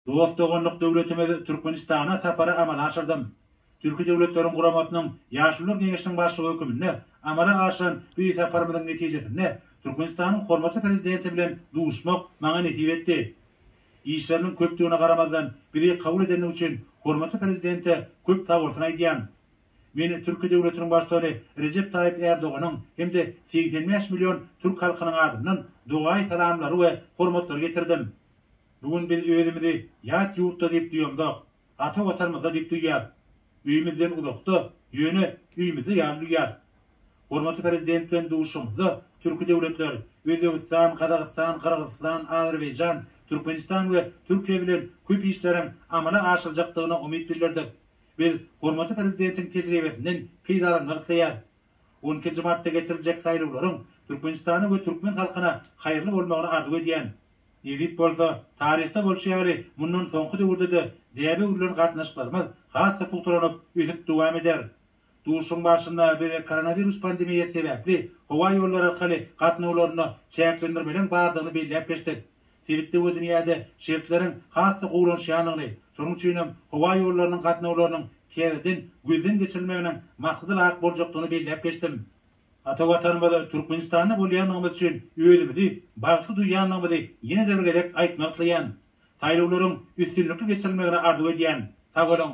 Dost dogonluk döwletimiz Türkmenistana sapara amal aşırdım. Türkiye Devletlerin Kuramasının Yaşlılar Kengeşinin başlığı hükümünde amala aşıran bir saparımızın neticesinde Türkmenistan'ın hormatly prezidenti bilen duşmak maňa netip etdi. İşlerinin köpdüğüne karamazdan biri kabul edenler için hormatly prezidente köp tawursyn aýdýan. Meni Türkiye Devletinin başlygy Recep Tayyip Erdoğan'ın hem de 85 milyon Türk halkynyň adından duaý salamlary we hormatlary getirdim. Bugün biz özümüzi ýat ýurtda diýip diýýomda, ata watanymyzda diýip diýýär. Üýümizden uzakda, ýöne üýümizde ýalýar. Hormatly prezident bilen duşumyzda Türkiye devletleri, Özbekistan, Kazakistan, Kırgızstan, Azerbaycan, Türkmenistan we Türkiye bilen köp işleriň amala aşyljakdygyna umyt bildirdik. Biz hormatly prezidentiň tejribesinden peýdalanmak isleýär. 12 martda geçiriljek saýlawlaryň Türkmenistany we türkmen halkyna haýyrly bolmagyny arzu edýän. Edip bolsa, tarihte bolşeýary mundan soňky döwürde diýäbe ulan gatnaşyklarymyz has pulturanyp öýüp dowam eder. Duşun başynda bir koronavirus pandemiýasy sebäpli howa ýollary arkaly gatnawlaryny çäklendirmeden bardygyny belläp geçdik. Sebäpde bu dünýäde şertleriň has gowlanşýanyny, şonuň üçin howa ýollarynyň gatnawlarynyň käweden gözden geçirilmeginiň maksady hak boljakdygyny belläp geçdim. Ata watanymyzda Türkmenistany bolýanymyz üçin özümizi bagty duýanymyzy ýene-de bir gedek aýtmak isleýän. Taýlawlaryň üstünlükli geçirilmegine arzu edýän. Sag bolun.